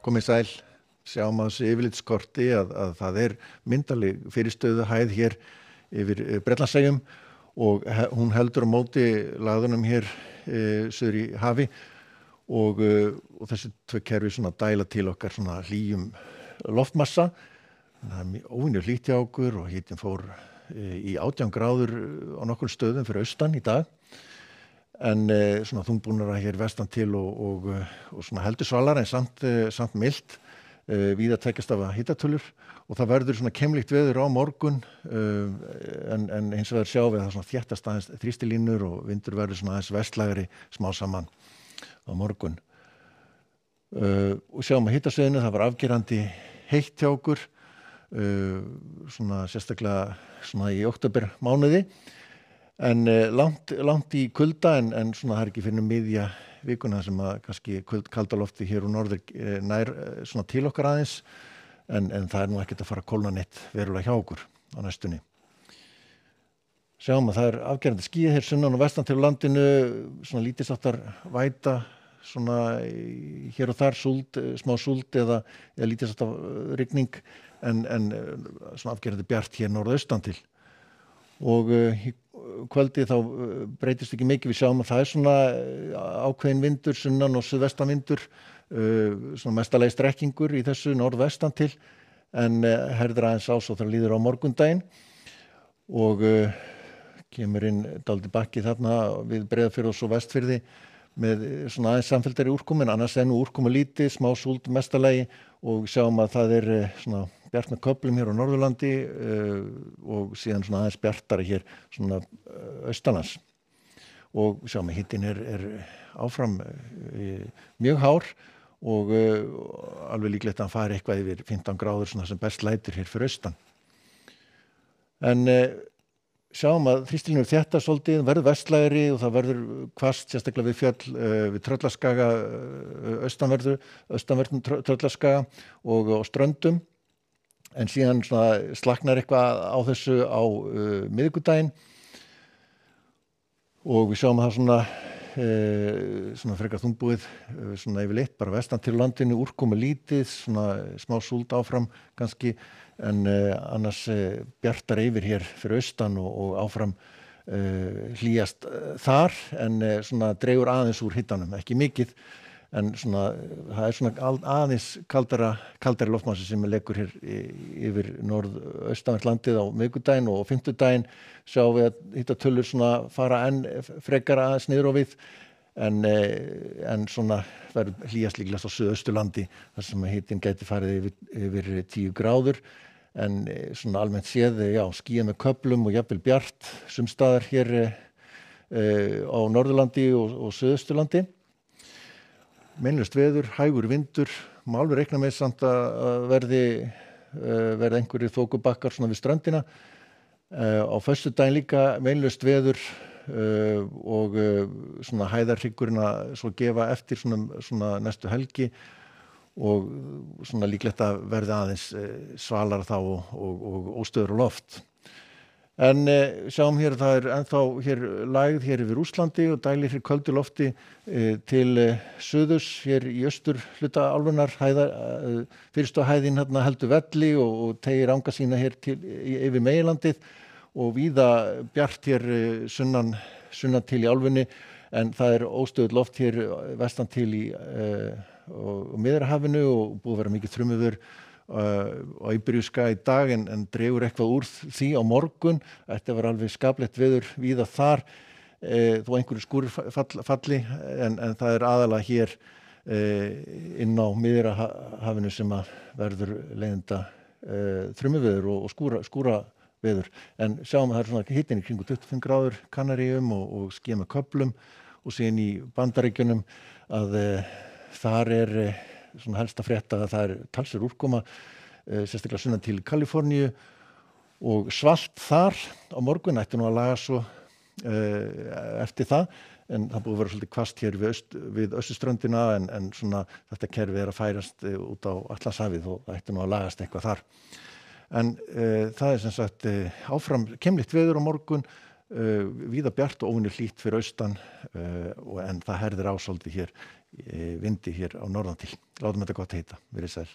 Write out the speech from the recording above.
Komið sæl, sjáum að þessu yfirlitskorti að það myndarleg fyrirstöðu hæð hér yfir Bretlandseyjum og hún heldur á móti lagðunum hér suður í hafi og þessi tvö kerfi svona dæla til okkar svona hlýjum loftmassa. Það óvenju hlýtt hjá okkur og hitinn fór í 18 gráður á nokkrum stöðum fyrir austan í dag. En svona þungbúnara hér vestan til og svona heldur svalar en samt milt, víða tveggjast af hitatölur og það verður svona keimlíkt veður á morgun en eins og sjáum við það svona þéttast aðeins þrýstilínur og vindur verður svona aðeins vestlægari smá saman á morgun. Og sjáum að hitasvæðinu það var afgerandi heitt hjá okkur, svona sérstaklega svona í október mánuði. En langt í kulda en svona það ekki fyrir miðja vikuna sem að kannski kalda lofti hér og norður nær svona til okkar aðeins en það nú ekkert að fara að kólna neitt verulega hjá okkur á næstunni. Sjáum að það afgerandi skýjað hér sunnan og vestan til landinu, svona lítilsháttar væta svona hér og þar smá súld eða lítilsháttar rigning en svona afgerandi bjart hér norðaustan til. Og í kvöldi þá breytist ekki mikið, við sjáum að það svona ákveðin vindur sunnan og suðvestan vindur, svona mestalagi strekkingur í þessu norðvestan til en herðir aðeins á svo þegar líður á morgundaginn og kemur inn dálítið bakki þarna við Breiðafjörð og svo Vestfirði með svona aðeins samfelldari úrkomu en annars nú úrkomu lítið, smá súld mestalagi og sjáum að það svona bjart með köflum hér á Norðurlandi og síðan svona aðeins bjartara hér svona austanlands. Og sjáum að hitinn áfram mjög hár og alveg líklegt að hann fari eitthvað yfir 15 gráður svona sem best lætur hér fyrir austan. En sjáum að þrýstilínur þéttast svolítið, verður vestlægari og það verður hvasst sérstaklega við fjöll við Tröllaskaga, austanverðum Tröllaskaga og Ströndum. En síðan svona slaknar eitthvað á þessu á miðvikudaginn og við sjáum að það svona frekar þungbúið svona yfirleitt bara vestan til landinu, úrkomu lítið, svona smá súld áfram kannski en annars bjartar yfir hér fyrir austan og áfram hlýjast þar en svona dregur aðeins úr hitanum, ekki mikið en svona það svona aðeins kaldari loftmassi sem leggur hér yfir norðaustanvert landið á miðvikudaginn og fimmtudaginn sjáum við að hitatölur svona fara enn frekar aðeins niður á við en svona verður hlýjast líklegast á Suðausturlandi þar sem hitinn gæti farið yfir 10 gráður en svona almennt séð skýjað með köflum og jafnvel bjart sumstaðar hér á Norðurlandi og Suðausturlandi. Meinlaust veður, hægur vindur, má alveg reikna með samt að verði einhverjir þokubakkar svona við ströndina. Á föstudaginn líka meinlaust veður og svona hæðarhryggurinn að svo gefa eftir svona næstu helgi og svona líklegt að verði aðeins svalara þá og óstöður á loft. En sjáum hér að það ennþá hér lægð hér yfir Rússlandi og dælir hér köldu lofti til suðurs hér í austur hluta álfunnar fyrstu hæðin hérna heldur velli og teygir anga sína hér yfir meginlandið og víða bjart hér sunnan til í álfunni en það óstöðugt loft hér vestan til í Miðjarðarhafinu og búið að vera mikið þrumuveður á Íberíuska í dag en dregur eitthvað úr því á morgun. Þetta var alveg skaplegt veður víða þar þó einhverju skúrir falli en það aðalega hér inn á Miðjarðarhafinu sem að verður leiðinda þrumuveður og skúraveður en sjáum að það svona hitinn í kringu 25 gráður Kanaríum og skýjað með köflum og síðan í Bandaríkjunum að þar svona helsta frétta að það talsverð úrkoma sérstaklega sunnan til Kaliforníu og svalt þar á morgun ætti nú að laga svo eftir það en það búið að vera svolítið hvasst hér við austurströndina en svona þetta kerfi að færast út á Atlantshafið og það ætti nú að lagast eitthvað þar. En það sem sagt áfram keimlíkt veður á morgun víða bjart og óvenju hlýtt fyrir austan en það herðir á svolítið hér vindi hér á norðan til. Látum þetta gott heita, verið sæl.